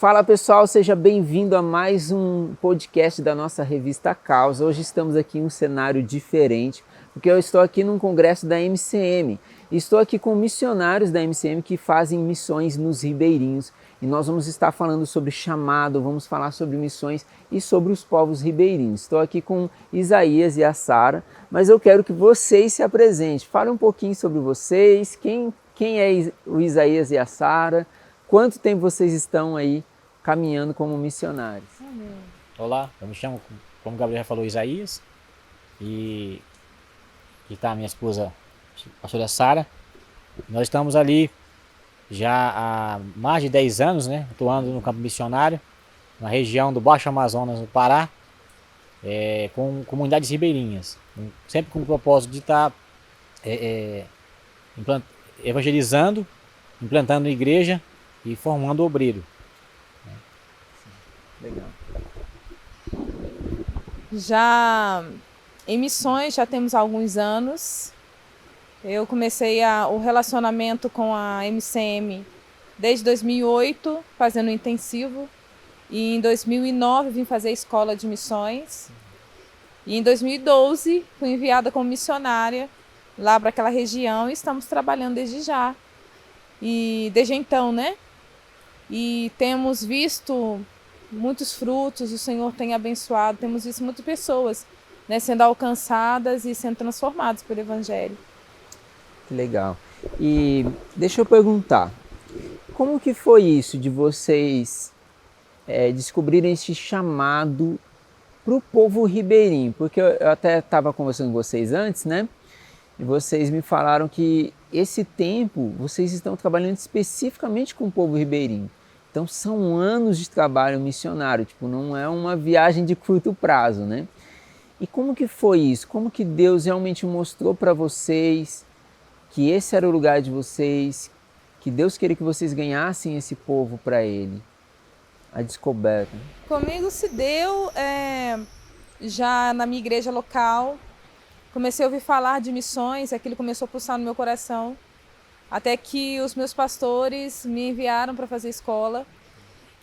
Fala pessoal, seja bem-vindo a mais um podcast da nossa revista Causa. Hoje estamos aqui em um cenário diferente, porque eu estou aqui num congresso da MCM. Estou aqui com missionários da MCM que fazem missões nos ribeirinhos. E nós vamos estar falando sobre chamado, vamos falar sobre missões e sobre os povos ribeirinhos. Estou aqui com Isaías e a Sara, mas eu quero que vocês se apresentem. Fale um pouquinho sobre vocês, quem é o Isaías e a Sara, quanto tempo vocês estão aí caminhando como missionários. Olá, eu me chamo, como o Gabriel já falou, Isaías, e está a minha esposa, a pastora Sara. Nós estamos ali já há mais de 10 anos, né, atuando no campo missionário, na região do Baixo Amazonas, no Pará, com comunidades ribeirinhas, sempre com o propósito de estar evangelizando, implantando igreja e formando obreiro. Legal. Já em missões já temos alguns anos. Eu comecei o relacionamento com a MCM desde 2008, fazendo intensivo. E em 2009 vim fazer a escola de missões. E em 2012 fui enviada como missionária lá para aquela região e estamos trabalhando desde já. E desde então, né? E temos visto muitos frutos, o Senhor tem abençoado, temos visto muitas pessoas, né, sendo alcançadas e sendo transformadas pelo Evangelho. Que legal. E deixa eu perguntar, como que foi isso de vocês descobrirem esse chamado para o povo ribeirinho? Porque eu até estava conversando com vocês antes, né? E vocês me falaram que esse tempo vocês estão trabalhando especificamente com o povo ribeirinho. Então são anos de trabalho missionário, tipo, não é uma viagem de curto prazo, né? E como que foi isso? Como que Deus realmente mostrou para vocês que esse era o lugar de vocês, que Deus queria que vocês ganhassem esse povo para Ele? A descoberta. Comigo se deu já na minha igreja local. Comecei a ouvir falar de missões, aquilo começou a pulsar no meu coração. Até que os meus pastores me enviaram para fazer escola.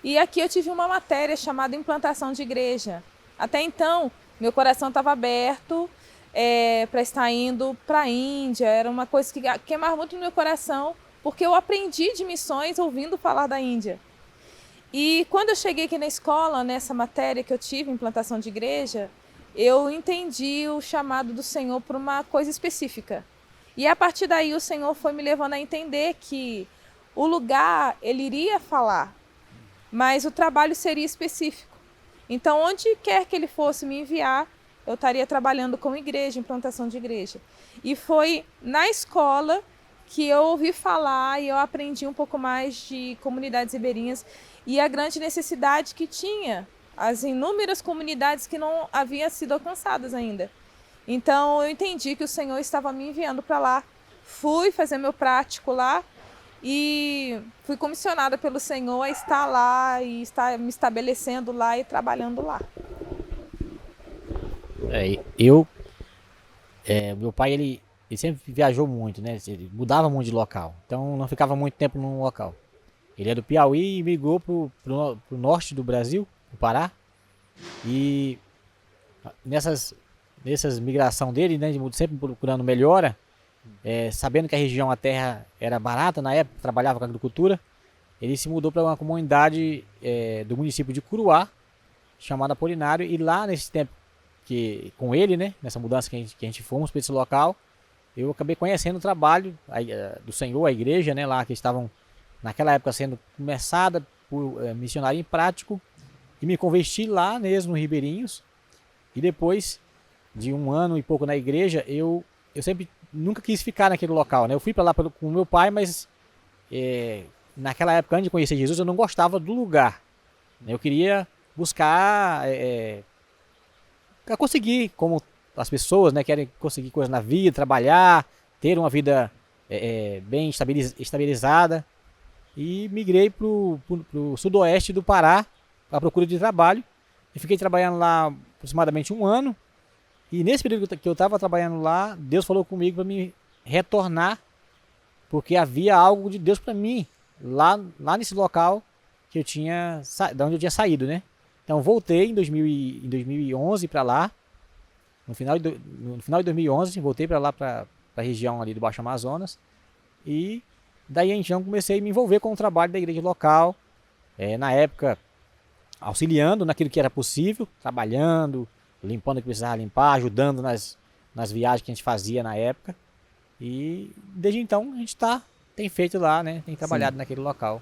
E aqui eu tive uma matéria chamada implantação de igreja. Até então, meu coração estava aberto para estar indo para a Índia. Era uma coisa que queimava muito no meu coração, porque eu aprendi de missões ouvindo falar da Índia. E quando eu cheguei aqui na escola, nessa matéria que eu tive, implantação de igreja, eu entendi o chamado do Senhor por uma coisa específica. E a partir daí o Senhor foi me levando a entender que o lugar ele iria falar, mas o trabalho seria específico. Então, onde quer que ele fosse me enviar, eu estaria trabalhando com igreja, implantação de igreja. E foi na escola que eu ouvi falar e eu aprendi um pouco mais de comunidades ribeirinhas e a grande necessidade que tinha, as inúmeras comunidades que não haviam sido alcançadas ainda. Então eu entendi que o Senhor estava me enviando para lá. Fui fazer meu prático lá e fui comissionada pelo Senhor a estar lá e estar me estabelecendo lá e trabalhando lá. Meu pai ele sempre viajou muito, né? Ele mudava muito de local, então não ficava muito tempo num local. Ele é do Piauí e migrou pro norte do Brasil, no Pará, e nessas migração dele, né, sempre procurando melhora, sabendo que a região, a terra era barata na época, trabalhava com agricultura, ele se mudou para uma comunidade do município de Curuá, chamada Apolinário, e lá nesse tempo que com ele, né, nessa mudança que a gente fomos para esse local, eu acabei conhecendo o trabalho do Senhor, a igreja, né, lá que estavam naquela época sendo começada por missionário em prático, e me converti lá mesmo, em Ribeirinhos, e depois de um ano e pouco na igreja, eu sempre nunca quis ficar naquele local, né? Eu fui para lá com o meu pai, mas naquela época, antes de conhecer Jesus, eu não gostava do lugar. Eu queria buscar conseguir, como as pessoas, né, querem conseguir coisas na vida, trabalhar, ter uma vida bem estabilizada. E migrei para o sudoeste do Pará à procura de trabalho. E fiquei trabalhando lá aproximadamente um ano. E nesse período que eu estava trabalhando lá, Deus falou comigo para me retornar, porque havia algo de Deus para mim lá nesse local que eu tinha, da onde eu tinha saído, né? Então voltei em 2011 para lá, no final de 2011, voltei para lá, para a região ali do Baixo Amazonas, e daí então comecei a me envolver com o trabalho da igreja local, na época auxiliando naquilo que era possível, trabalhando, limpando o que precisava limpar, ajudando nas viagens que a gente fazia na época, e desde então a gente tem feito lá, né? Tem trabalhado naquele local,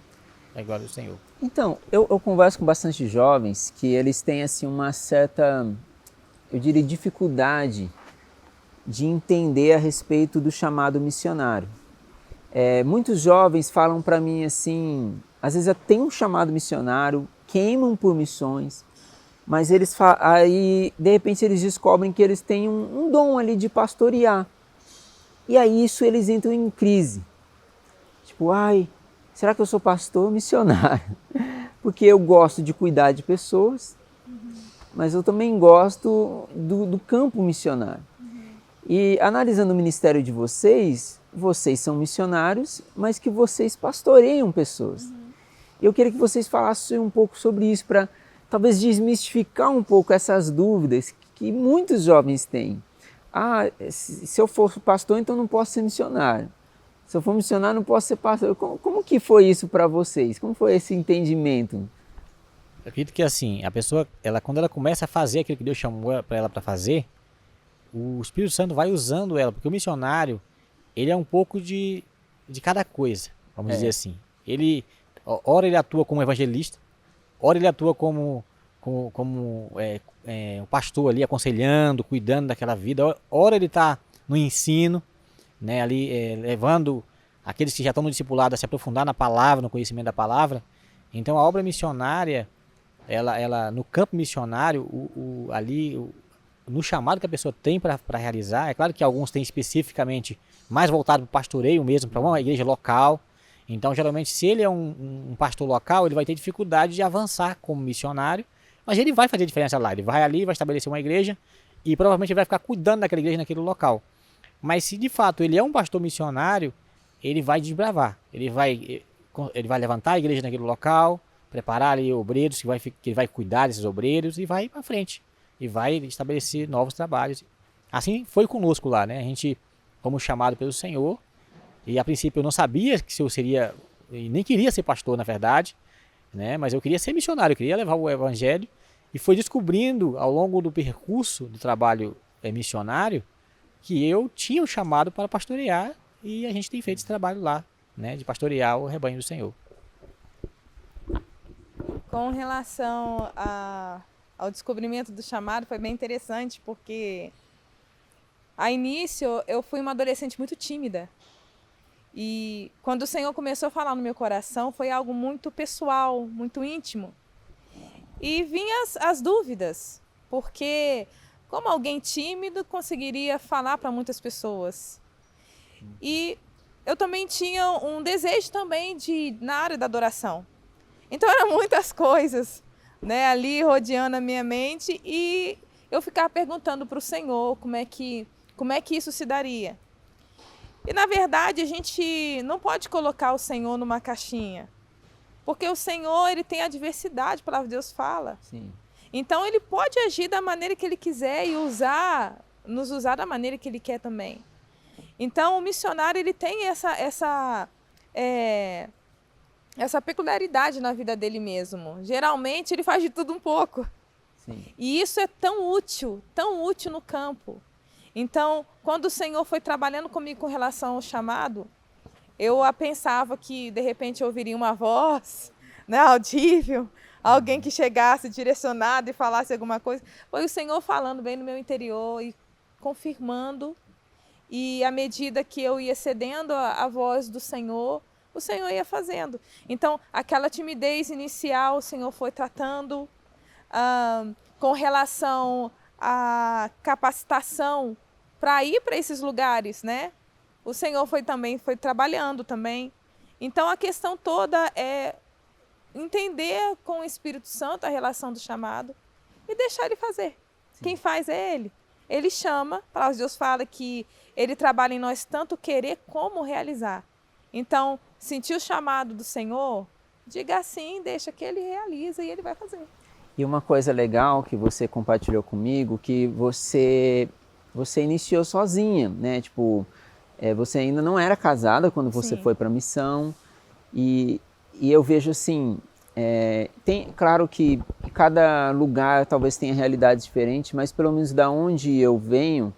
é glória do Senhor. Então, eu converso com bastante jovens que eles têm assim uma certa, eu diria, dificuldade de entender a respeito do chamado missionário. Muitos jovens falam para mim assim, às vezes tem um chamado missionário, queimam por missões, mas aí de repente eles descobrem que eles têm um dom ali de pastorear. E aí isso eles entram em crise. Tipo, será que eu sou pastor ou missionário? Porque eu gosto de cuidar de pessoas, mas eu também gosto do campo missionário. E analisando o ministério de vocês são missionários, mas que vocês pastoreiam pessoas. Eu queria que vocês falassem um pouco sobre isso, para talvez desmistificar um pouco essas dúvidas que muitos jovens têm. Se eu for pastor, então não posso ser missionário. Se eu for missionário, não posso ser pastor. Como que foi isso para vocês? Como foi esse entendimento? Eu acredito que assim, a pessoa, quando ela começa a fazer aquilo que Deus chamou para ela para fazer, o Espírito Santo vai usando ela, porque o missionário, ele é um pouco de cada coisa, vamos dizer assim. Ora ele atua como evangelista, ora ele atua como um pastor ali, aconselhando, cuidando daquela vida, ora ele está no ensino, né, ali levando aqueles que já estão no discipulado a se aprofundar na palavra, no conhecimento da palavra. Então a obra missionária, ela no campo missionário, no chamado que a pessoa tem para realizar, é claro que alguns têm especificamente mais voltado para o pastoreio mesmo, para uma igreja local. Então geralmente se ele é um pastor local, ele vai ter dificuldade de avançar como missionário, mas ele vai fazer diferença lá, ele vai ali, vai estabelecer uma igreja e provavelmente ele vai ficar cuidando daquela igreja naquele local. Mas se de fato ele é um pastor missionário, ele vai desbravar, ele vai levantar a igreja naquele local, preparar ali obreiros que ele vai cuidar desses obreiros e vai para frente, e vai estabelecer novos trabalhos. Assim foi conosco lá, né? A gente, como chamado pelo Senhor, e a princípio eu não sabia que eu seria, e nem queria ser pastor na verdade, né? Mas eu queria ser missionário, eu queria levar o evangelho, e foi descobrindo ao longo do percurso do trabalho missionário que eu tinha um chamado para pastorear, e a gente tem feito esse trabalho lá, né, de pastorear o rebanho do Senhor. Com relação ao descobrimento do chamado, foi bem interessante, porque a início eu fui uma adolescente muito tímida. E quando o Senhor começou a falar no meu coração, foi algo muito pessoal, muito íntimo. E vinham as dúvidas, porque como alguém tímido conseguiria falar para muitas pessoas? E eu também tinha um desejo também na área da adoração. Então eram muitas coisas, né, ali rodeando a minha mente, e eu ficava perguntando para o Senhor como é que isso se daria. E na verdade a gente não pode colocar o Senhor numa caixinha, porque o Senhor, ele tem a diversidade, a palavra de Deus fala. Sim. Então ele pode agir da maneira que ele quiser e nos usar da maneira que ele quer também. Então o missionário, ele tem essa peculiaridade na vida dele mesmo. Geralmente ele faz de tudo um pouco. Sim. E isso é tão útil no campo. Então, quando o Senhor foi trabalhando comigo com relação ao chamado, eu pensava que de repente eu ouviria uma voz, né, audível, alguém que chegasse direcionado e falasse alguma coisa. Foi o Senhor falando bem no meu interior e confirmando. E à medida que eu ia cedendo a voz do Senhor, o Senhor ia fazendo. Então, aquela timidez inicial, o Senhor foi tratando. Com relação à capacitação para ir para esses lugares, né? O Senhor foi trabalhando também. Então, a questão toda é entender com o Espírito Santo a relação do chamado e deixar ele fazer. Sim. Quem faz é ele. Ele chama, a palavra de Deus fala que ele trabalha em nós tanto querer como realizar. Então, sentir o chamado do Senhor, diga assim, deixa que ele realiza e ele vai fazer. E uma coisa legal que você compartilhou comigo, que você iniciou sozinha, né? Tipo, você ainda não era casada quando você Sim. foi para a missão. E eu vejo assim, claro que cada lugar talvez tenha realidades diferentes, mas pelo menos da onde eu venho,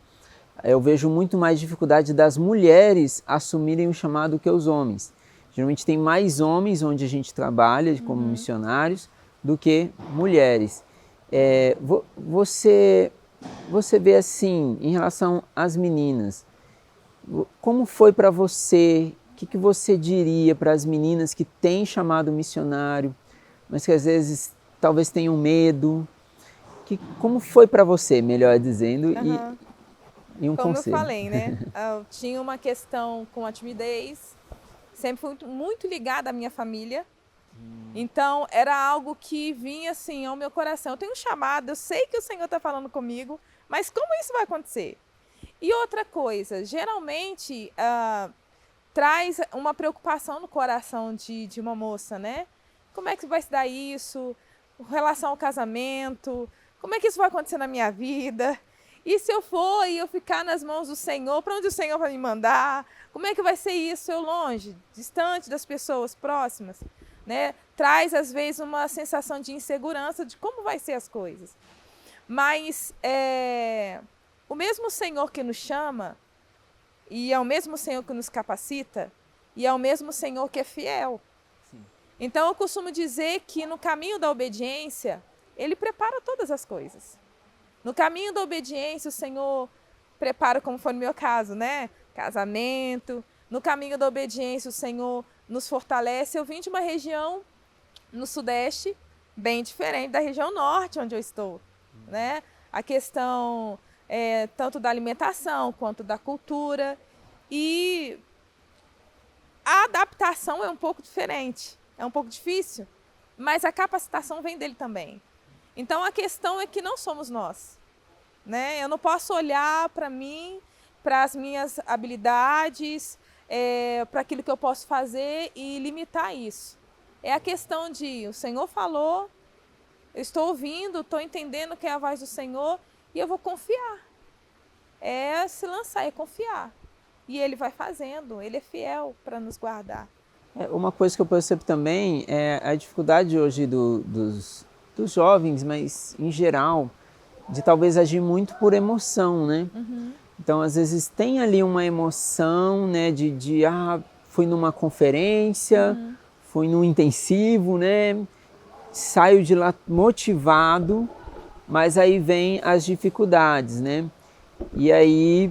eu vejo muito mais dificuldade das mulheres assumirem o chamado que os homens. Geralmente tem mais homens onde a gente trabalha como missionários do que mulheres. Você vê assim, em relação às meninas, como foi para você? O que você diria para as meninas que têm chamado missionário, mas que às vezes talvez tenham medo? Como foi para você, melhor dizendo, e um Como conselho? eu falei, né? Eu tinha uma questão com a timidez, sempre fui muito ligada à minha família. Então, era algo que vinha assim ao meu coração. Eu tenho um chamado, eu sei que o Senhor está falando comigo, mas como isso vai acontecer? E outra coisa, geralmente traz uma preocupação no coração de uma moça, né? Como é que vai se dar isso? Com relação ao casamento, como é que isso vai acontecer na minha vida? E se eu for e eu ficar nas mãos do Senhor, para onde o Senhor vai me mandar? Como é que vai ser isso? Eu longe, distante das pessoas próximas, né? Traz às vezes uma sensação de insegurança de como vai ser as coisas. Mas o mesmo Senhor que nos chama, e é o mesmo Senhor que nos capacita, e é o mesmo Senhor que é fiel. Sim. Então eu costumo dizer que no caminho da obediência, Ele prepara todas as coisas. No caminho da obediência, o Senhor prepara, como foi no meu caso, né? Casamento. No caminho da obediência, o Senhor nos fortalece. Eu vim de uma região no Sudeste bem diferente da região Norte, onde eu estou, né? A questão tanto da alimentação quanto da cultura. E a adaptação é um pouco diferente, é um pouco difícil, mas a capacitação vem dele também. Então a questão é que não somos nós, né? Eu não posso olhar para mim, para as minhas habilidades, para aquilo que eu posso fazer e limitar isso. É a questão de o Senhor falou, eu estou ouvindo, estou entendendo que é a voz do Senhor e eu vou confiar. É se lançar, é confiar. E Ele vai fazendo, Ele é fiel para nos guardar. Uma coisa que eu percebo também é a dificuldade hoje dos jovens, mas em geral, de talvez agir muito por emoção, né? Então, às vezes tem ali uma emoção, né, fui numa conferência, fui num intensivo, né? Saio de lá motivado, mas aí vem as dificuldades, né? E aí,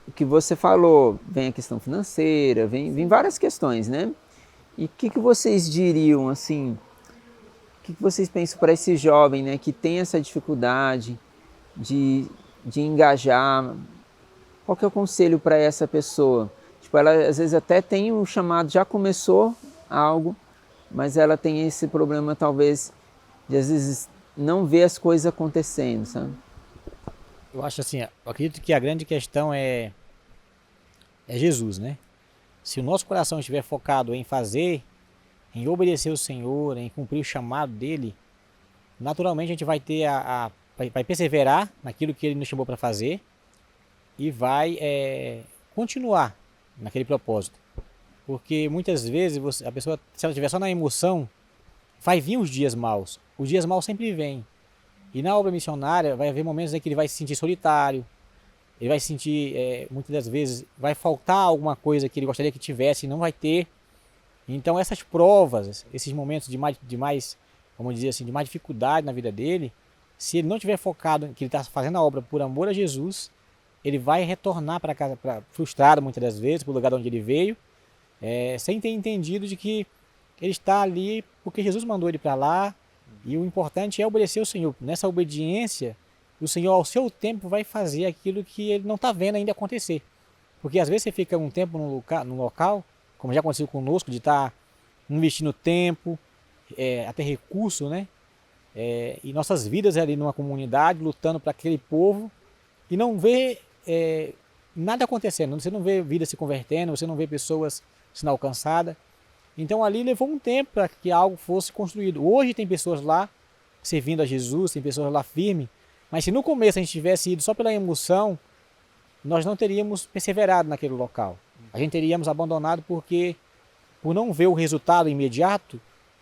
o que você falou, vem a questão financeira, vem várias questões, né? E o que vocês diriam, assim, o que vocês pensam para esse jovem, né, que tem essa dificuldade de engajar? Qual que é o conselho para essa pessoa? Tipo, ela às vezes até tem um chamado, já começou algo, mas ela tem esse problema talvez de às vezes não ver as coisas acontecendo, sabe? Eu acho assim, eu acredito que a grande questão é Jesus, né? Se o nosso coração estiver focado em fazer, em obedecer o Senhor, em cumprir o chamado dele, naturalmente a gente vai ter vai perseverar naquilo que ele nos chamou para fazer e vai continuar naquele propósito. Porque muitas vezes a pessoa, se ela estiver só na emoção, vai vir os dias maus. Os dias maus sempre vêm. E na obra missionária vai haver momentos em que ele vai se sentir solitário, ele vai se sentir, muitas das vezes, vai faltar alguma coisa que ele gostaria que tivesse e não vai ter. Então essas provas, esses momentos de mais, vamos dizer assim, de mais dificuldade na vida dele, se ele não estiver focado em que ele está fazendo a obra por amor a Jesus, ele vai retornar para casa frustrado muitas das vezes, para o lugar de onde ele veio, sem ter entendido de que ele está ali porque Jesus mandou ele para lá, e o importante é obedecer ao Senhor. Nessa obediência, o Senhor ao seu tempo vai fazer aquilo que ele não está vendo ainda acontecer. Porque às vezes você fica um tempo num local, como já aconteceu conosco, de estar investindo tempo, até recurso, né? E nossas vidas ali numa comunidade, lutando para aquele povo, e não vê nada acontecendo. Você não vê vida se convertendo, você não vê pessoas sendo alcançadas. Então ali levou um tempo para que algo fosse construído. Hoje tem pessoas lá servindo a Jesus, tem pessoas lá firmes, mas se no começo a gente tivesse ido só pela emoção, nós não teríamos perseverado naquele local. A gente teríamos abandonado porque, por não ver o resultado imediato,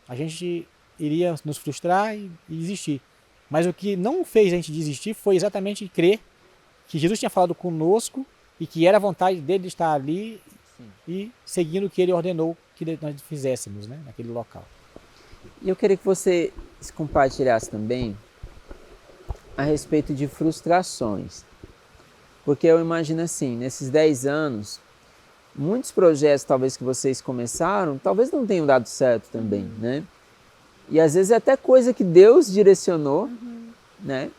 a gente iria nos frustrar e desistir. Mas o que não fez a gente desistir foi exatamente crer que Jesus tinha falado conosco e que era a vontade dele de estar ali e seguindo o que ele ordenou que nós fizéssemos, né, naquele local. E eu queria que você compartilhasse também a respeito de frustrações. Porque eu imagino assim, nesses 10 anos, muitos projetos talvez que vocês começaram, talvez não tenham dado certo também, né? E às vezes é até coisa que Deus direcionou, né?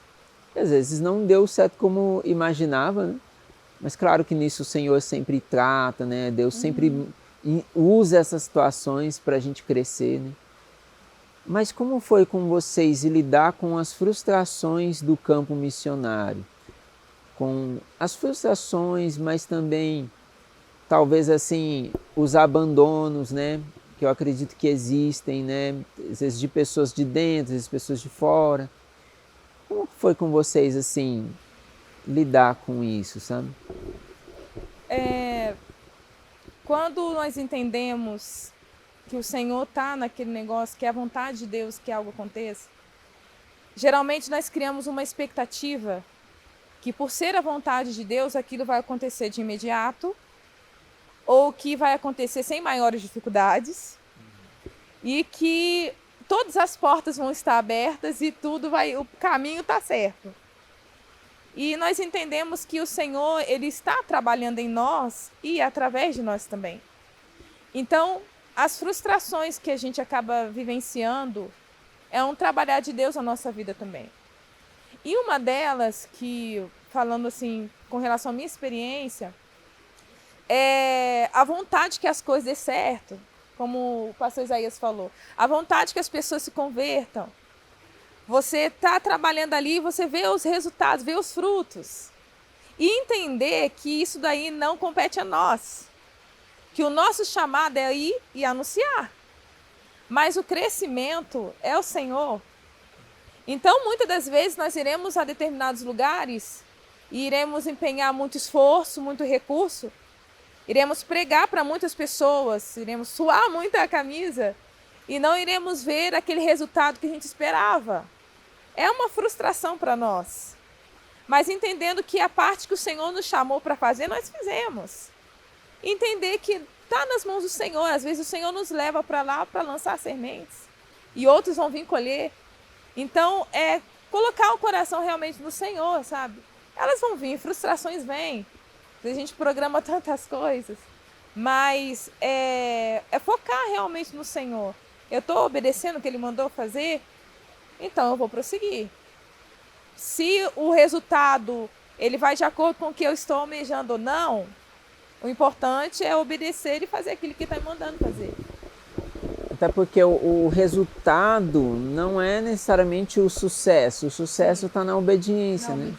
E às vezes não deu certo como imaginava, né? Mas claro que nisso o Senhor sempre trata, né? Deus sempre usa essas situações para a gente crescer, né? Mas como foi com vocês lidar com as frustrações do campo missionário? Com as frustrações, mas também talvez assim os abandonos, né? Que eu acredito que existem, né? Às vezes de pessoas de dentro, às vezes de pessoas de fora. Como foi com vocês assim lidar com isso, sabe? Quando nós entendemos que o Senhor está naquele negócio, que é a vontade de Deus que algo aconteça, geralmente nós criamos uma expectativa que por ser a vontade de Deus, aquilo vai acontecer de imediato, ou que vai acontecer sem maiores dificuldades, e que todas as portas vão estar abertas e o caminho está certo. E nós entendemos que o Senhor, Ele está trabalhando em nós e através de nós também. Então, as frustrações que a gente acaba vivenciando é um trabalhar de Deus na nossa vida também. E uma delas, que falando assim, com relação à minha experiência, é a vontade que as coisas dê certo, como o pastor Isaías falou, a vontade que as pessoas se convertam. Você está trabalhando ali, você vê os resultados, vê os frutos. E entender que isso daí não compete a nós. Que o nosso chamado é ir e anunciar. Mas o crescimento é o Senhor. Então, muitas das vezes, nós iremos a determinados lugares e iremos empenhar muito esforço, muito recurso. Iremos pregar para muitas pessoas, iremos suar muito a camisa e não iremos ver aquele resultado que a gente esperava. É uma frustração para nós. Mas entendendo que a parte que o Senhor nos chamou para fazer, nós fizemos. Entender que está nas mãos do Senhor. Às vezes o Senhor nos leva para lá para lançar sementes. E outros vão vir colher. Então, é colocar o coração realmente no Senhor, sabe? Elas vão vir, frustrações vêm. A gente programa tantas coisas. Mas é focar realmente no Senhor. Eu estou obedecendo o que Ele mandou fazer, então eu vou prosseguir. Se o resultado ele vai de acordo com o que eu estou almejando ou não, o importante é obedecer e fazer aquilo que está me mandando fazer. Até porque o resultado não é necessariamente o sucesso está na obediência, né?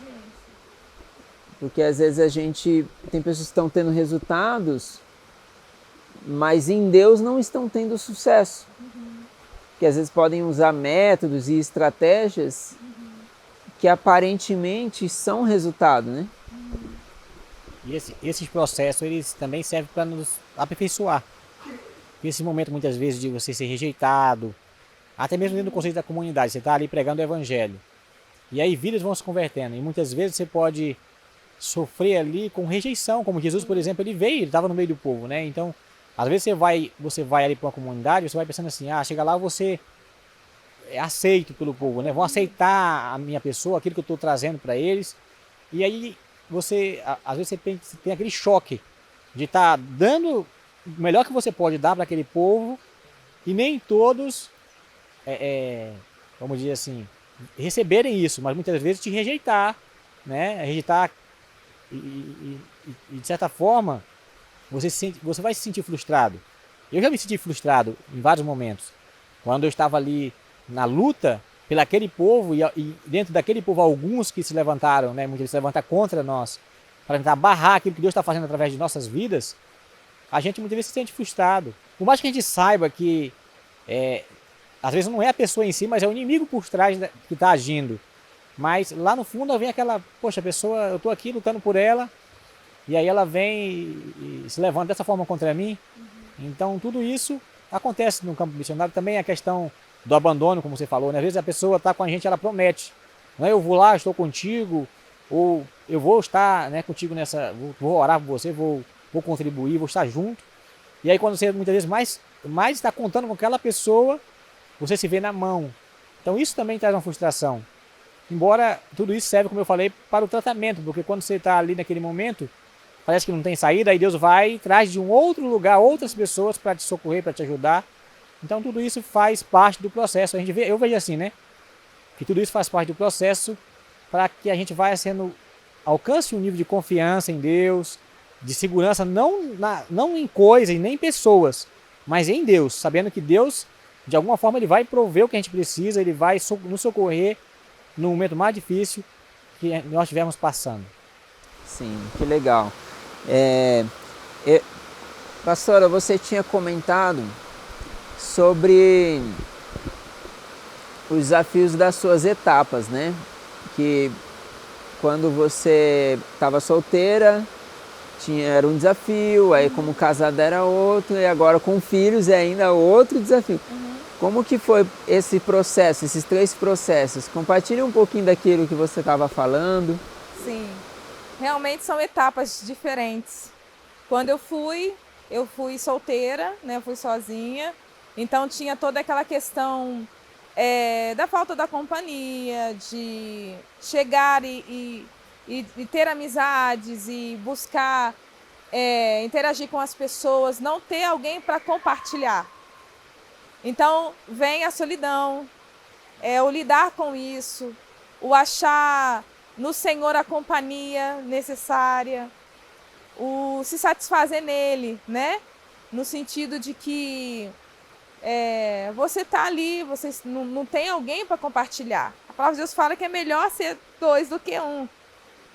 Porque às vezes tem pessoas que estão tendo resultados, mas em Deus não estão tendo sucesso. Que às vezes podem usar métodos e estratégias que aparentemente são resultado, né? E esses processos, eles também servem para nos aperfeiçoar. Esse momento, muitas vezes, de você ser rejeitado, até mesmo dentro do conceito da comunidade, você está ali pregando o evangelho. E aí vidas vão se convertendo. E muitas vezes você pode sofrer ali com rejeição, como Jesus, por exemplo, ele estava no meio do povo, né? Então, às vezes você vai ali para uma comunidade, você vai pensando assim, chega lá, você é aceito pelo povo, né? Vão aceitar a minha pessoa, aquilo que eu estou trazendo para eles. E aí às vezes você tem aquele choque de estar dando o melhor que você pode dar para aquele povo e nem todos, vamos dizer assim, receberem isso, mas muitas vezes te rejeitar, né? Rejeitar e de certa forma você vai se sentir frustrado. Eu já me senti frustrado em vários momentos, quando eu estava ali na luta pelaquele povo e dentro daquele povo alguns que se levantaram, né, muitos vezes se levantam contra nós, para tentar barrar aquilo que Deus está fazendo através de nossas vidas. A gente muitas vezes se sente frustrado. por mais que a gente saiba que às vezes não é a pessoa em si, mas é o inimigo por trás que está agindo. Mas lá no fundo vem aquela, poxa, a pessoa, eu estou aqui lutando por ela, e aí ela vem e se levanta dessa forma contra mim. Então tudo isso acontece no campo missionário. Também a questão do abandono, como você falou, né? Às vezes a pessoa está com a gente, ela promete, não é, eu vou lá, estou contigo, ou eu vou estar, né, contigo nessa, vou orar por você, vou contribuir, vou estar junto. E aí quando você muitas vezes mais está contando com aquela pessoa, você se vê na mão. Então isso também traz uma frustração. Embora tudo isso serve, como eu falei, para o tratamento, porque quando você está ali naquele momento, parece que não tem saída, aí Deus vai e traz de um outro lugar outras pessoas para te socorrer, para te ajudar. Então tudo isso faz parte do processo. Eu vejo assim, né? Que tudo isso faz parte do processo para que a gente vá alcance um nível de confiança em Deus, de segurança, não em coisas e nem em pessoas, mas em Deus, sabendo que Deus, de alguma forma, Ele vai prover o que a gente precisa, Ele vai nos socorrer no momento mais difícil que nós estivermos passando. Sim, que legal. Pastora, você tinha comentado sobre os desafios das suas etapas, né? Que quando você estava solteira era um desafio, aí como casada era outro, e agora com filhos é ainda outro desafio. Como que foi esse processo, esses 3 processos? Compartilhe um pouquinho daquilo que você estava falando. Sim, realmente são etapas diferentes. Quando eu fui solteira, né? Eu fui sozinha, então tinha toda aquela questão da falta da companhia, de chegar e ter amizades e buscar interagir com as pessoas, não ter alguém para compartilhar. Então vem a solidão, o lidar com isso, o achar no Senhor a companhia necessária, o se satisfazer nele, né? No sentido de que você está ali, você não tem alguém para compartilhar. A palavra de Deus fala que é melhor ser 2 do que 1.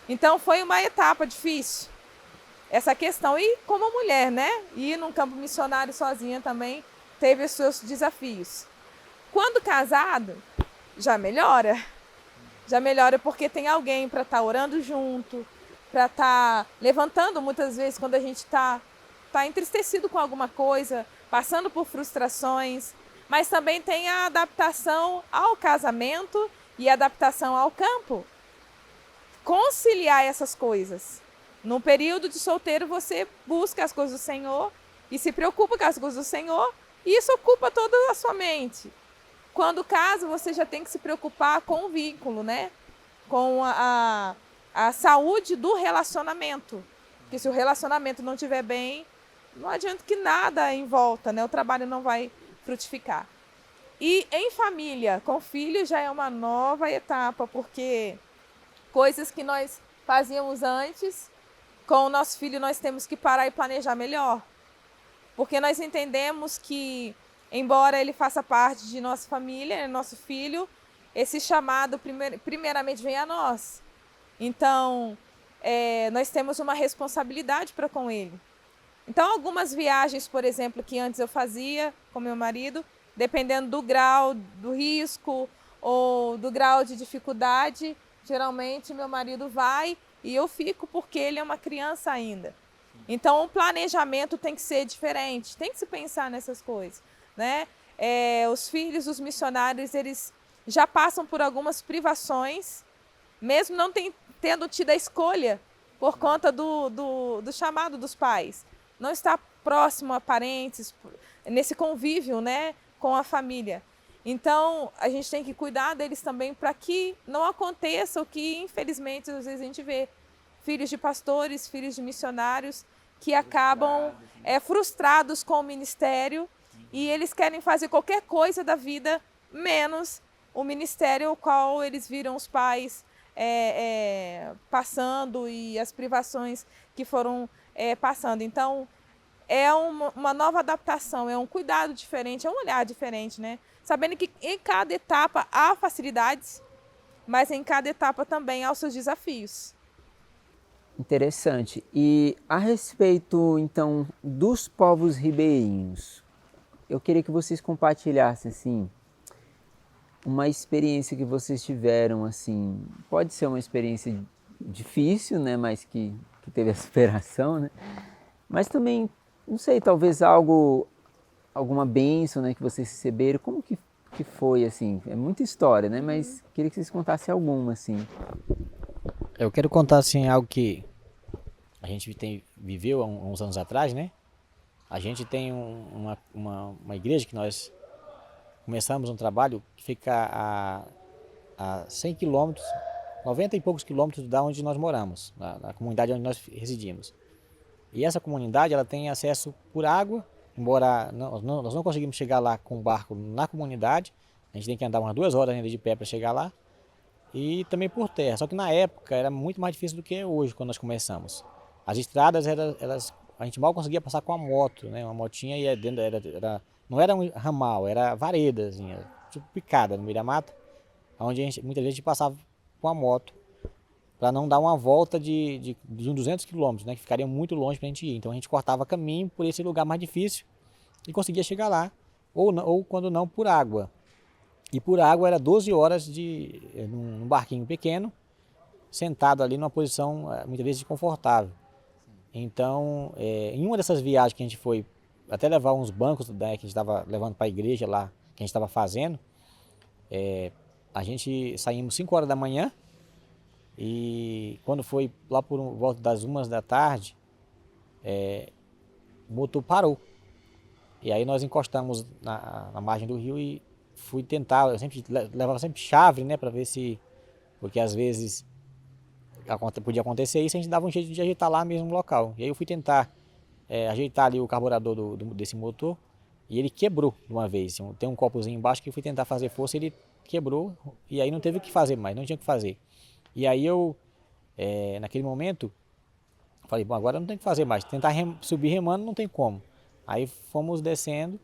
Então foi uma etapa difícil, essa questão. E como mulher, né? Ir num campo missionário sozinha também teve os seus desafios. Quando casado, já melhora. Já melhora porque tem alguém para estar orando junto, para estar levantando muitas vezes quando a gente está entristecido com alguma coisa, passando por frustrações. Mas também tem a adaptação ao casamento e a adaptação ao campo. Conciliar essas coisas. No período de solteiro você busca as coisas do Senhor e se preocupa com as coisas do Senhor, e isso ocupa toda a sua mente. Quando casa, você já tem que se preocupar com o vínculo, né? Com a saúde do relacionamento. Porque se o relacionamento não estiver bem, não adianta que nada em volta, né? O trabalho não vai frutificar. E em família, com filhos, já é uma nova etapa, porque coisas que nós fazíamos antes, com o nosso filho nós temos que parar e planejar melhor. Porque nós entendemos que, embora ele faça parte de nossa família, nosso filho, esse chamado primeiramente vem a nós. Então, nós temos uma responsabilidade para com ele. Então, algumas viagens, por exemplo, que antes eu fazia com meu marido, dependendo do grau do risco ou do grau de dificuldade, geralmente meu marido vai e eu fico porque ele é uma criança ainda. Então, o planejamento tem que ser diferente, tem que se pensar nessas coisas, né? Os filhos dos missionários, eles já passam por algumas privações, mesmo não tendo tido a escolha por conta do chamado dos pais. Não está próximo a parentes, nesse convívio, né, com a família. Então, a gente tem que cuidar deles também para que não aconteça o que, infelizmente, às vezes a gente vê. Filhos de pastores, filhos de missionários que acabam frustrados com o ministério e eles querem fazer qualquer coisa da vida, menos o ministério ao qual eles viram os pais passando e as privações que foram passando. Então, é uma nova adaptação, é um cuidado diferente, é um olhar diferente, né? Sabendo que em cada etapa há facilidades, mas em cada etapa também há os seus desafios. Interessante. E a respeito, então, dos povos ribeirinhos, eu queria que vocês compartilhassem assim uma experiência que vocês tiveram assim. Pode ser uma experiência difícil, né, mas que teve a superação, né? Mas também, não sei, talvez alguma bênção, né, que vocês receberam. Como que foi assim? É muita história, né? Mas queria que vocês contassem alguma assim. Eu quero contar assim algo que a gente viveu há uns anos atrás, né? A gente tem uma igreja que nós começamos um trabalho que fica a 100 quilômetros, 90 e poucos quilômetros da onde nós moramos, na comunidade onde nós residimos. E essa comunidade ela tem acesso por água, embora nós não conseguimos chegar lá com o barco na comunidade, a gente tem que andar umas 2 horas ainda de pé para chegar lá, e também por terra. Só que na época era muito mais difícil do que é hoje, quando nós começamos. As estradas, a gente mal conseguia passar com a moto, né? Uma motinha ia dentro, não era um ramal, era vareda, assim, tipo picada no meio da mata, onde muitas vezes a gente passava com a moto, para não dar uma volta de uns 200 quilômetros, né? Que ficaria muito longe para a gente ir. Então a gente cortava caminho por esse lugar mais difícil e conseguia chegar lá, ou quando não, por água. E por água era 12 horas num barquinho pequeno, sentado ali numa posição muitas vezes desconfortável. Então, em uma dessas viagens que a gente foi, até levar uns bancos, né, que a gente estava levando para a igreja lá, que a gente estava fazendo, a gente saímos 5 horas da manhã e quando foi lá por volta das 1 da tarde, o motor parou. E aí nós encostamos na margem do rio e fui tentar, eu sempre levava sempre chave, né, para ver se, porque às vezes podia acontecer isso, a gente dava um jeito de ajeitar lá mesmo no local. E aí eu fui tentar ajeitar ali o carburador desse motor e ele quebrou de uma vez. Tem um copozinho embaixo que eu fui tentar fazer força, ele quebrou e aí não teve o que fazer mais, não tinha o que fazer. E aí eu, naquele momento, falei, bom, agora não tem o que fazer mais, tentar subir remando não tem como. Aí fomos descendo.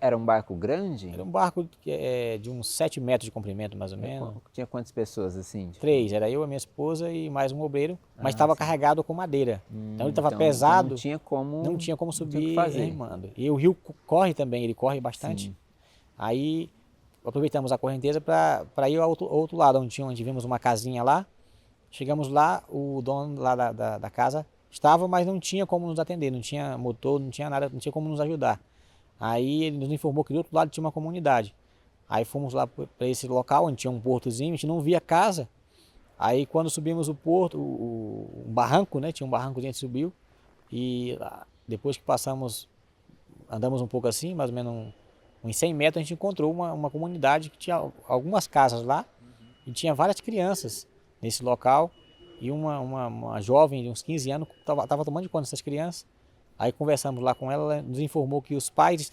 Era um barco grande? Era um barco de uns 7 metros de comprimento, mais ou menos. Tinha quantas pessoas assim? Tipo? 3, era eu, a minha esposa e mais um obreiro, mas estava carregado com madeira. Então ele estava Então pesado, não tinha como subir remando. E o rio corre também, ele corre bastante. Sim. Aí aproveitamos a correnteza para ir ao outro lado, onde vimos uma casinha lá. Chegamos lá, o dono lá da casa estava, mas não tinha como nos atender, não tinha motor, não tinha nada, não tinha como nos ajudar. Aí ele nos informou que do outro lado tinha uma comunidade. Aí fomos lá para esse local, onde tinha um portozinho, a gente não via casa. Aí quando subimos o porto, um barranco, né? Tinha um barrancozinho, a gente subiu. E depois que andamos um pouco assim, mais ou menos uns 100 metros, a gente encontrou uma comunidade que tinha algumas casas lá. E tinha várias crianças nesse local. E uma jovem de uns 15 anos estava tomando conta dessas crianças. Aí conversamos lá com ela, ela nos informou que os pais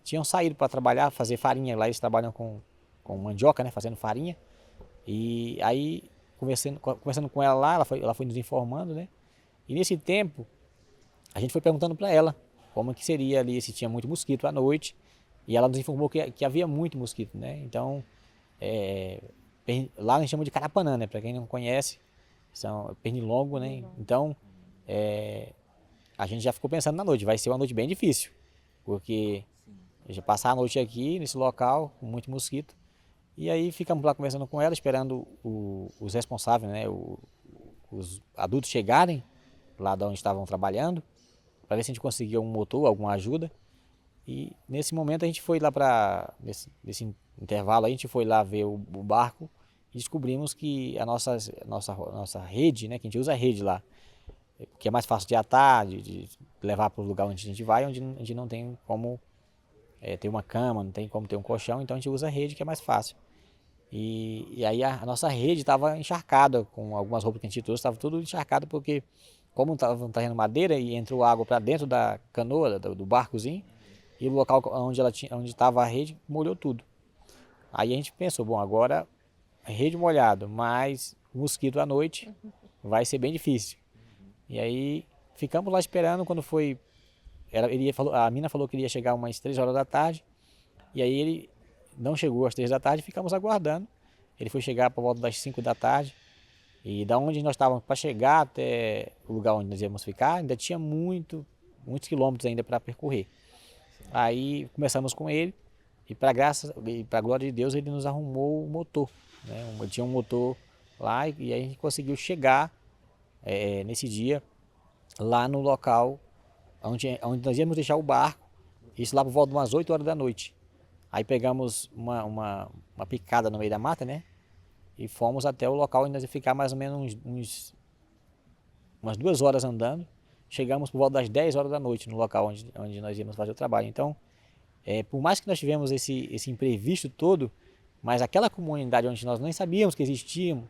tinham saído para trabalhar, fazer farinha. Lá eles trabalham com mandioca, né, fazendo farinha. E aí, conversando com ela lá, ela foi nos informando, né. E nesse tempo, a gente foi perguntando para ela como que seria ali, se tinha muito mosquito à noite. E ela nos informou que havia muito mosquito, né. Então, lá a gente chama de carapanã, né, para quem não conhece, são pernilongo, né. Então, a gente já ficou pensando na noite, vai ser uma noite bem difícil, porque já passar a noite aqui nesse local com muito mosquito. E aí ficamos lá conversando com ela, esperando os responsáveis, né, os adultos chegarem lá de onde estavam trabalhando, para ver se a gente conseguia um motor, alguma ajuda. E nesse momento a gente foi lá nesse intervalo, a gente foi lá ver o barco e descobrimos que a nossa rede, né, que a gente usa a rede lá, que é mais fácil de atar, de levar para o lugar onde a gente vai, onde a gente não tem como ter uma cama, não tem como ter um colchão, então a gente usa a rede, que é mais fácil. E aí a nossa rede estava encharcada, com algumas roupas que a gente trouxe, estava tudo encharcado, porque como estava trazendo madeira e entrou água para dentro da canoa, do barcozinho, e o local onde estava a rede molhou tudo. Aí a gente pensou, bom, agora a rede molhada, mais mosquito à noite, vai ser bem difícil. E aí ficamos lá esperando. Quando foi, a mina falou que ele ia chegar umas 3 horas da tarde, e aí ele não chegou às 3 da tarde, ficamos aguardando. Ele foi chegar por volta das 5 da tarde, e da onde nós estávamos para chegar até o lugar onde nós íamos ficar, ainda tinha muitos quilômetros ainda para percorrer. Aí começamos com ele e para a glória de Deus ele nos arrumou o motor, né? Tinha um motor lá e aí a gente conseguiu chegar nesse dia lá no local onde nós íamos deixar o barco, isso lá por volta de umas 8 horas da noite. Aí pegamos uma picada no meio da mata, né? E fomos até o local onde nós ia ficar mais ou menos umas 2 horas andando. Chegamos por volta das 10 horas da noite no local onde nós íamos fazer o trabalho. Então, por mais que nós tivemos esse imprevisto todo, mas aquela comunidade onde nós nem sabíamos que existíamos,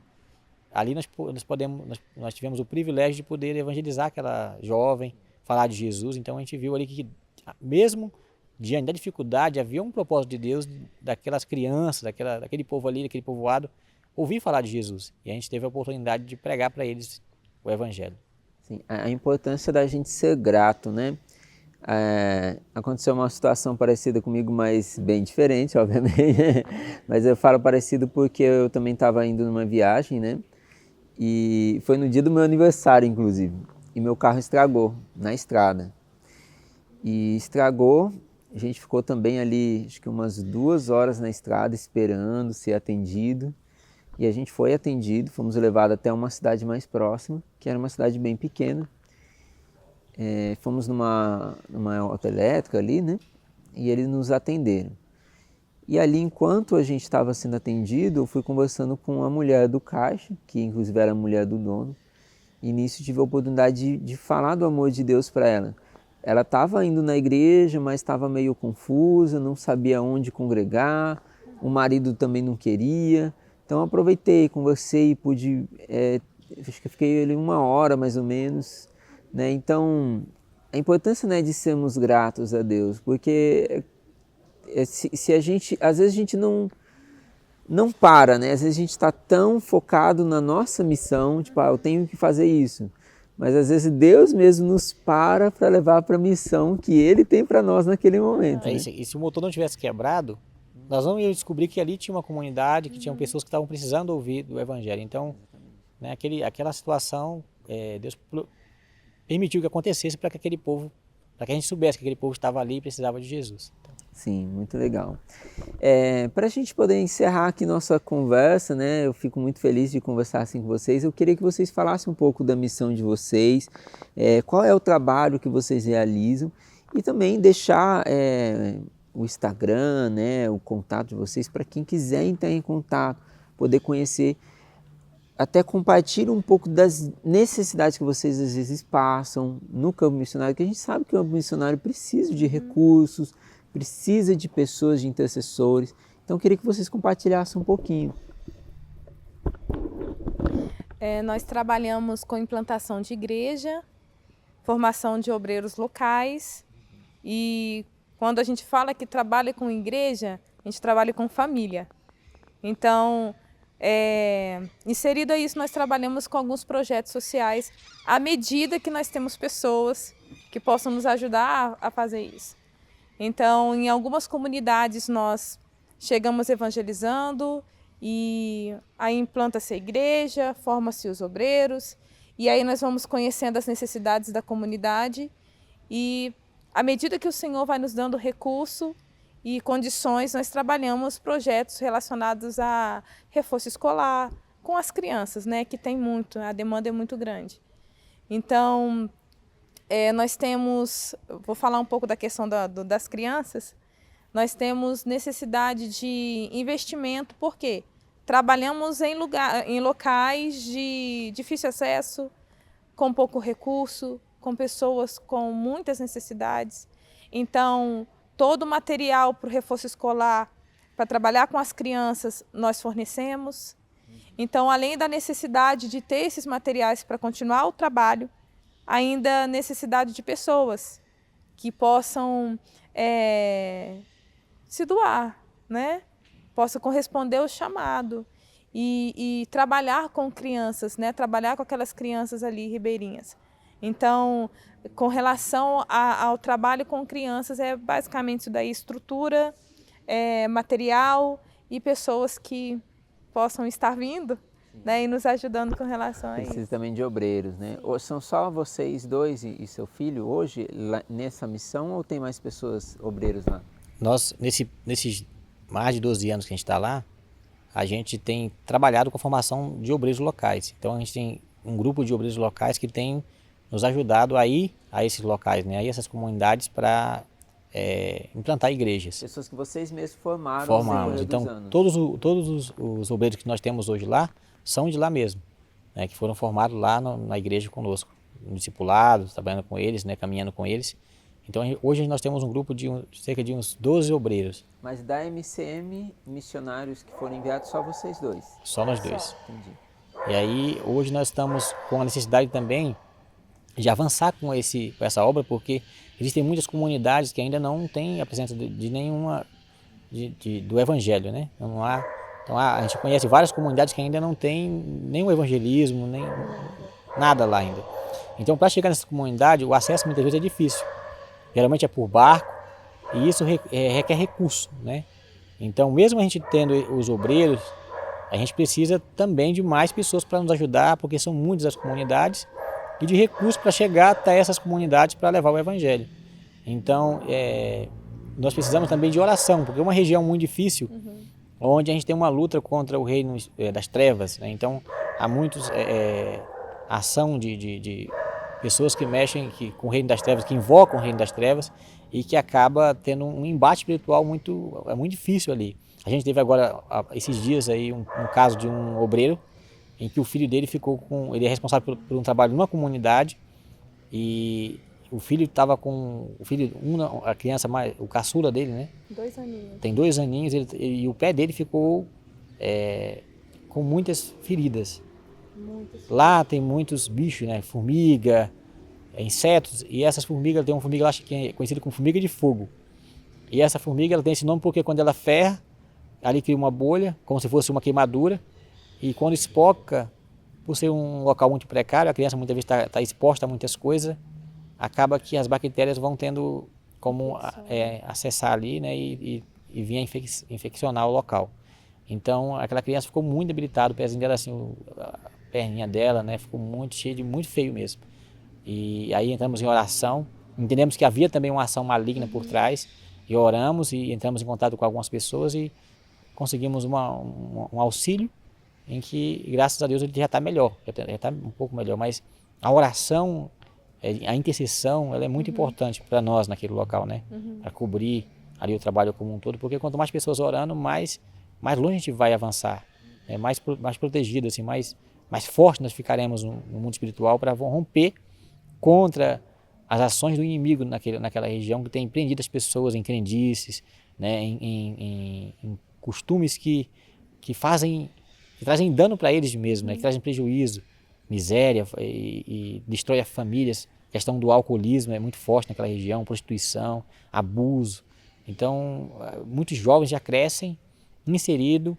ali nós tivemos o privilégio de poder evangelizar aquela jovem, falar de Jesus. Então a gente viu ali que mesmo diante da dificuldade havia um propósito de Deus daquelas crianças, daquele povo ali, daquele povoado, ouvir falar de Jesus. E a gente teve a oportunidade de pregar para eles o evangelho. Sim, a importância da gente ser grato, né? Aconteceu uma situação parecida comigo, mas bem diferente, obviamente. Mas eu falo parecido porque eu também estava indo numa viagem, né? E foi no dia do meu aniversário, inclusive. E meu carro estragou na estrada. E estragou, a gente ficou também ali, acho que umas 2 horas na estrada esperando ser atendido. E a gente foi atendido, fomos levados até uma cidade mais próxima, que era uma cidade bem pequena. Fomos numa autoelétrica ali, né? E eles nos atenderam. E ali, enquanto a gente estava sendo atendido, eu fui conversando com a mulher do caixa, que inclusive era a mulher do dono. E nisso tive a oportunidade de falar do amor de Deus para ela. Ela estava indo na igreja, mas estava meio confusa, não sabia onde congregar, o marido também não queria. Então eu aproveitei, conversei e pude, acho que fiquei ali 1 hora mais ou menos, né? Então a importância, né, de sermos gratos a Deus, porque se a gente, às vezes a gente não para, né? Às vezes a gente está tão focado na nossa missão, tipo, eu tenho que fazer isso. Mas às vezes Deus mesmo nos para levar para a missão que Ele tem para nós naquele momento. Né? E se o motor não tivesse quebrado, nós não íamos descobrir que ali tinha uma comunidade, que tinham pessoas que estavam precisando ouvir do Evangelho. Então, né, aquela situação, Deus permitiu que acontecesse para que aquele povo, para que a gente soubesse que aquele povo estava ali e precisava de Jesus. Sim, muito legal. Para a gente poder encerrar aqui nossa conversa, né, eu fico muito feliz de conversar assim com vocês. Eu queria que vocês falassem um pouco da missão de vocês, qual é o trabalho que vocês realizam e também deixar o Instagram, né, o contato de vocês para quem quiser entrar em contato, poder conhecer, até compartilhar um pouco das necessidades que vocês às vezes passam no campo missionário, que a gente sabe que o campo missionário precisa de recursos, precisa de pessoas, de intercessores. Então, eu queria que vocês compartilhassem um pouquinho. Nós trabalhamos com implantação de igreja, formação de obreiros locais e quando a gente fala que trabalha com igreja, a gente trabalha com família. Então, inserido a isso, nós trabalhamos com alguns projetos sociais à medida que nós temos pessoas que possam nos ajudar a fazer isso. Então, em algumas comunidades nós chegamos evangelizando e aí implanta-se a igreja, forma-se os obreiros e aí nós vamos conhecendo as necessidades da comunidade e à medida que o Senhor vai nos dando recurso e condições, nós trabalhamos projetos relacionados a reforço escolar com as crianças, né, que tem muito, a demanda é muito grande. Então, nós temos, vou falar um pouco da questão das crianças, nós temos necessidade de investimento, porque trabalhamos em locais de difícil acesso, com pouco recurso, com pessoas com muitas necessidades. Então, todo o material para o reforço escolar, para trabalhar com as crianças, nós fornecemos. Então, além da necessidade de ter esses materiais para continuar o trabalho, ainda necessidade de pessoas que possam se doar, né? Possam corresponder ao chamado e trabalhar com crianças, né? Trabalhar com aquelas crianças ali ribeirinhas. Então, com relação ao trabalho com crianças, é basicamente isso daí, estrutura, material e pessoas que possam estar vindo né, e nos ajudando com relação a Precisa isso. também de obreiros, né? Ou são só vocês dois e seu filho hoje nessa missão ou tem mais pessoas, obreiros lá? Nós, nesses mais de 12 anos que a gente está lá, a gente tem trabalhado com a formação de obreiros locais. Então a gente tem um grupo de obreiros locais que tem nos ajudado a ir a esses locais, né? A ir a essas comunidades para implantar igrejas. Pessoas que vocês mesmos formaram ao Formamos. decorrer dos Então anos. todos os obreiros que nós temos hoje lá são de lá mesmo, né? Que foram formados lá na igreja conosco, no discipulado, trabalhando com eles, né? Caminhando com eles. Então hoje nós temos um grupo de cerca de uns 12 obreiros. Mas da MCM, missionários que foram enviados, só vocês dois? Só nós dois. Entendi. E aí hoje nós estamos com a necessidade também de avançar com essa obra, porque existem muitas comunidades que ainda não têm a presença de nenhuma do evangelho, né? Não há, então a gente conhece várias comunidades que ainda não tem nenhum evangelismo, nem nada lá ainda. Então para chegar nessa comunidade o acesso muitas vezes é difícil. Geralmente é por barco e isso requer recurso, né? Então mesmo a gente tendo os obreiros, a gente precisa também de mais pessoas para nos ajudar, porque são muitas as comunidades, e de recursos para chegar até essas comunidades para levar o evangelho. Então nós precisamos também de oração, porque é uma região muito difícil, onde a gente tem uma luta contra o reino das trevas, né? Então há muitos ação de pessoas que mexem com o reino das trevas, que invocam o reino das trevas e que acaba tendo um embate espiritual muito difícil ali. A gente teve agora, esses dias aí, um caso de um obreiro em que o filho dele ele é responsável por um trabalho numa comunidade e o filho estava a criança o caçula dele, né? 2 aninhos. Tem 2 aninhos e o pé dele ficou com muitas feridas. Lá tem muitos bichos, né? Formiga, insetos, e essas formigas, tem uma formiga lá que é conhecida como formiga de fogo. E essa formiga ela tem esse nome porque quando ela ferra, ali cria uma bolha, como se fosse uma queimadura, e quando espoca, por ser um local muito precário, a criança muitas vezes está exposta a muitas coisas, acaba que as bactérias vão tendo como acessar ali, né? E vir a infeccionar o local. Então aquela criança ficou muito debilitada, o pezinho dela assim, a perninha dela, né, ficou muito feio mesmo. E aí entramos em oração, entendemos que havia também uma ação maligna por trás, e oramos e entramos em contato com algumas pessoas e conseguimos um auxílio em que, graças a Deus, ele já está melhor, já está um pouco melhor, mas a oração, a intercessão, ela é muito importante para nós naquele local, né? Para cobrir ali o trabalho como um todo, porque quanto mais pessoas orando, mais longe a gente vai avançar, né? mais protegido, assim, mais forte nós ficaremos no mundo espiritual para romper contra as ações do inimigo naquela região que tem prendido as pessoas em crendices, né? em costumes que trazem dano para eles mesmos, né? Que trazem prejuízo, miséria e destrói as famílias. A questão do alcoolismo é muito forte naquela região, prostituição, abuso. Então, muitos jovens já crescem inseridos,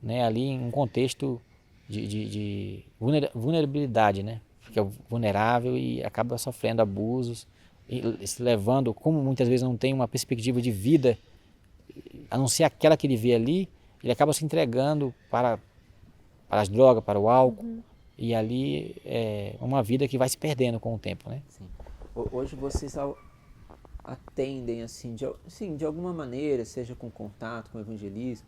né, ali em um contexto de vulnerabilidade, né? Fica vulnerável e acaba sofrendo abusos, e se levando, como muitas vezes não tem uma perspectiva de vida, a não ser aquela que ele vê ali, ele acaba se entregando para as drogas, para o álcool, e ali é uma vida que vai se perdendo com o tempo, né? Sim. Hoje vocês atendem assim, de alguma maneira, seja com contato, com evangelismo,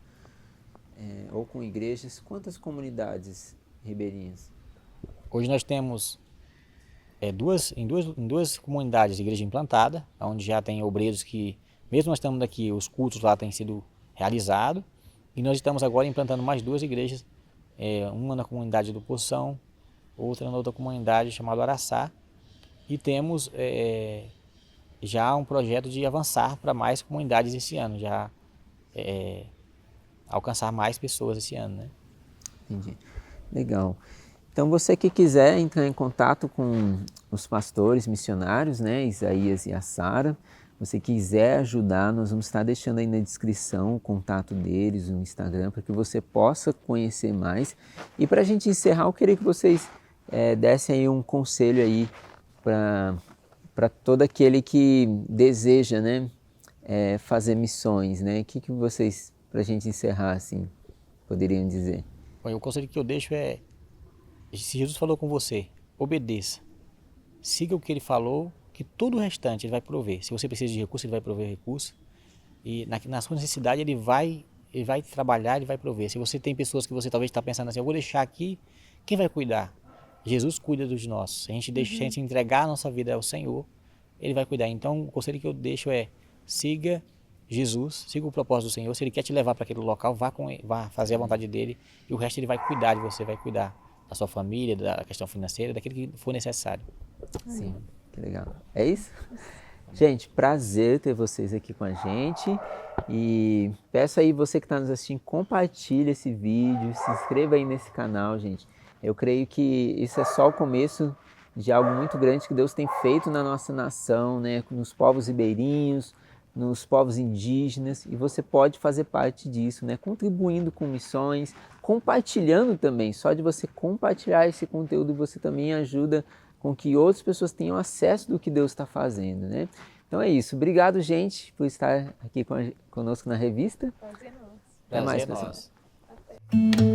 ou com igrejas, quantas comunidades ribeirinhas? Hoje nós temos em duas comunidades de igreja implantada, onde já tem obreiros que, mesmo nós estamos aqui, os cultos lá têm sido realizados, e nós estamos agora implantando mais 2 igrejas, uma na comunidade do Poção, outra na outra comunidade chamada Araçá, e temos já um projeto de avançar para mais comunidades esse ano, já alcançar mais pessoas esse ano, né? Entendi. Legal. Então você que quiser entrar em contato com os pastores missionários, né, Isaías e a Sara, você quiser ajudar, nós vamos estar deixando aí na descrição o contato deles, o Instagram, para que você possa conhecer mais. E para a gente encerrar, eu queria que vocês dessem aí um conselho aí para todo aquele que deseja, né, fazer missões, né? O que vocês, para a gente encerrar assim, poderiam dizer? Bom, o conselho que eu deixo é Se Jesus falou com você, obedeça. Siga o que ele falou, que todo o restante ele vai prover. Se você precisa de recurso, ele vai prover recurso. E na sua necessidade ele vai trabalhar, ele vai prover. Se você tem pessoas que você talvez está pensando assim, eu vou deixar aqui, quem vai cuidar? Jesus cuida dos nossos. Se a gente deixa, se a gente entregar a nossa vida ao Senhor, ele vai cuidar. Então, o conselho que eu deixo é, siga Jesus, siga o propósito do Senhor. Se ele quer te levar para aquele local, vá fazer a vontade dele, e o resto ele vai cuidar de você, vai cuidar da sua família, da questão financeira, daquilo que for necessário. Sim, que legal. É isso? Gente, prazer ter vocês aqui com a gente. E peço aí você que está nos assistindo, compartilhe esse vídeo, se inscreva aí nesse canal, gente. Eu creio que isso é só o começo de algo muito grande que Deus tem feito na nossa nação, né? Nos povos ribeirinhos, nos povos indígenas, e você pode fazer parte disso, né? Contribuindo com missões, compartilhando também. Só de você compartilhar esse conteúdo, você também ajuda com que outras pessoas tenham acesso do que Deus está fazendo, né? Então é isso. Obrigado, gente, por estar aqui conosco na revista. Prazer nosso. Até mais, Prazer pessoal. nosso.